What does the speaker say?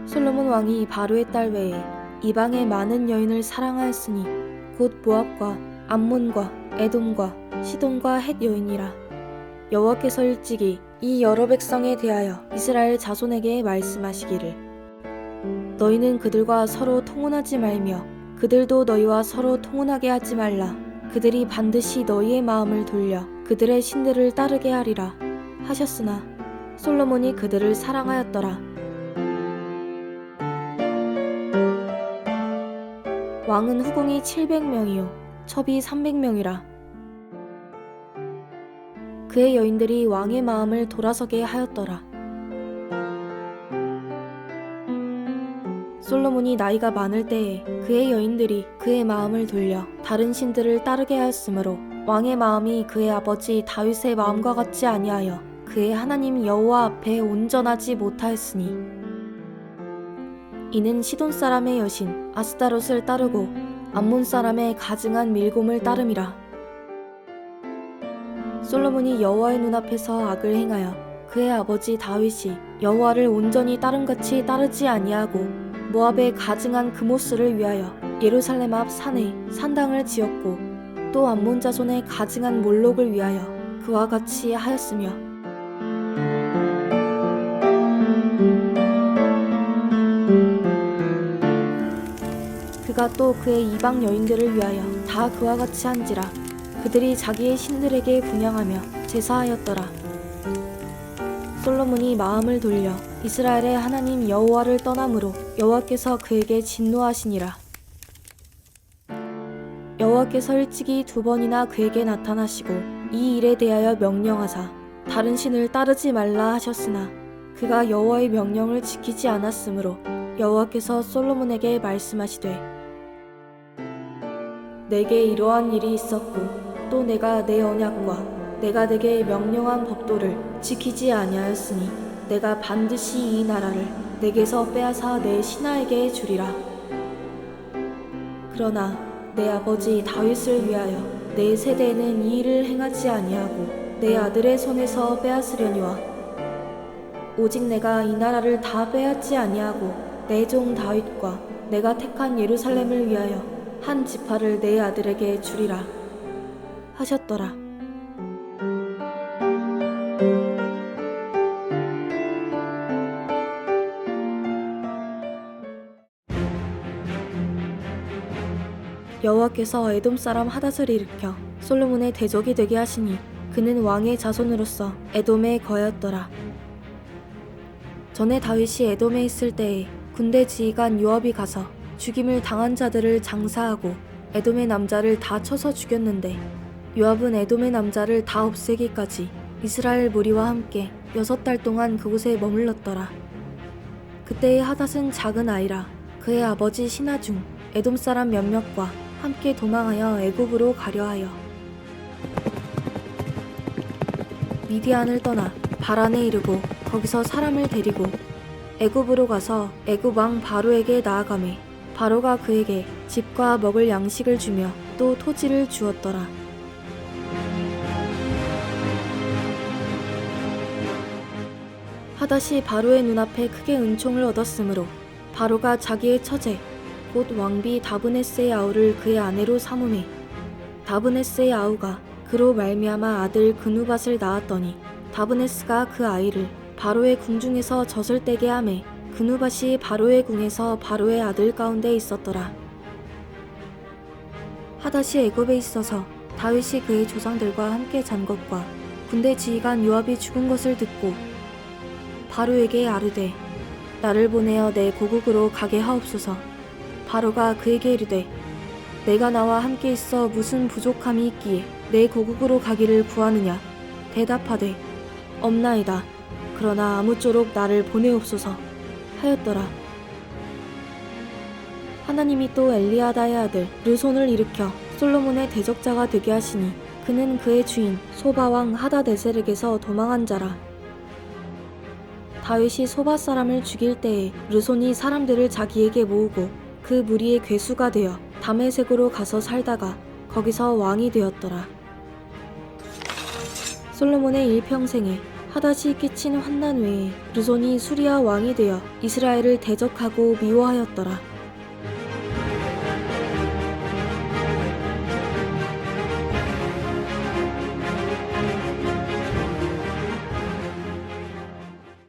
솔로몬 왕이 바로의 딸 외에 이방의 많은 여인을 사랑하였으니 곧 모압과 암몬과 에돔과 시돈과 헷 여인이라. 여호와께서 일찍이 이 여러 백성에 대하여 이스라엘 자손에게 말씀하시기를 너희는 그들과 서로 통혼하지 말며 그들도 너희와 서로 통혼하게 하지 말라. 그들이 반드시 너희의 마음을 돌려 그들의 신들을 따르게 하리라 하셨으나 솔로몬이 그들을 사랑하였더라. 왕은 후궁이 700명이요 첩이 300명이라. 그의 여인들이 왕의 마음을 돌아서게 하였더라. 솔로몬이 나이가 많을 때에 그의 여인들이 그의 마음을 돌려 다른 신들을 따르게 하였으므로 왕의 마음이 그의 아버지 다윗의 마음과 같지 아니하여 그의 하나님 여호와 앞에 온전하지 못하였으니 이는 시돈 사람의 여신 아스다롯을 따르고 암몬 사람의 가증한 밀곰을 따름이라. 솔로몬이 여호와의 눈앞에서 악을 행하여 그의 아버지 다윗이 여호와를 온전히 따름같이 따르지 아니하고 모압의 가증한 그모스를 위하여 예루살렘 앞 산에 산당을 지었고 또 암몬 자손의 가증한 몰록을 위하여 그와 같이 하였으며 그가 또 그의 이방 여인들을 위하여 다 그와 같이 한지라. 그들이 자기의 신들에게 분향하며 제사하였더라. 솔로몬이 마음을 돌려 이스라엘의 하나님 여호와를 떠남으로 여호와께서 그에게 진노하시니라. 여호와께서 일찍이 2번이나 그에게 나타나시고 이 일에 대하여 명령하사 다른 신을 따르지 말라 하셨으나 그가 여호와의 명령을 지키지 않았으므로 여호와께서 솔로몬에게 말씀하시되 내게 이러한 일이 있었고 또 내가 내 언약과 내가 내게 명령한 법도를 지키지 아니하였으니 내가 반드시 이 나라를 내게서 빼앗아 내 신하에게 주리라. 그러나 내 아버지 다윗을 위하여 내 세대에는 이 일을 행하지 아니하고 내 아들의 손에서 빼앗으려니와 오직 내가 이 나라를 다 빼앗지 아니하고 내 종 다윗과 내가 택한 예루살렘을 위하여 한 지파를 내 아들에게 주리라 하셨더라. 여호와께서 에돔 사람 하닷을 일으켜 솔로몬의 대적이 되게 하시니 그는 왕의 자손으로서 에돔에 거하였더라. 전에 다윗이 에돔에 있을 때에 군대 지휘관 요압이 가서 죽임을 당한 자들을 장사하고 에돔의 남자를 다 쳐서 죽였는데 요압은 에돔의 남자를 다 없애기까지 이스라엘 무리와 함께 6달 동안 그곳에 머물렀더라. 그때의 하닷은 작은 아이라 그의 아버지 신하 중 에돔 사람 몇몇과 함께 도망하여 애굽으로 가려하여 미디안을 떠나 바란에 이르고 거기서 사람을 데리고 애굽으로 가서 애굽 왕 바로에게 나아가매 바로가 그에게 집과 먹을 양식을 주며 또 토지를 주었더라. 하닷이 바로의 눈앞에 크게 은총을 얻었으므로 바로가 자기의 처제 곧 왕비 다브네스의 아우를 그의 아내로 삼으매 다브네스의 아우가 그로 말미암아 아들 그누밧을 낳았더니 다브네스가 그 아이를 바로의 궁중에서 젖을 떼게 하매 그누밧이 바로의 궁에서 바로의 아들 가운데 있었더라. 하닷이 애굽에 있어서 다윗이 그의 조상들과 함께 잔 것과 군대 지휘관 요압이 죽은 것을 듣고 바로에게 아르되 나를 보내어 내 고국으로 가게 하옵소서. 바로가 그에게 이르되 내가 나와 함께 있어 무슨 부족함이 있기에 내 고국으로 가기를 구하느냐. 대답하되 없나이다. 그러나 아무쪼록 나를 보내옵소서 하였더라. 하나님이 또 엘리아다의 아들 르손을 일으켜 솔로몬의 대적자가 되게 하시니 그는 그의 주인 소바왕 하닷에셀에게서 도망한 자라. 다윗이 소바 사람을 죽일 때에 르손이 사람들을 자기에게 모으고 그 무리의 괴수가 되어 다메섹으로 가서 살다가 거기서 왕이 되었더라. 솔로몬의 일평생에 하닷이 끼친 환난 외에 르손이 수리아 왕이 되어 이스라엘을 대적하고 미워하였더라.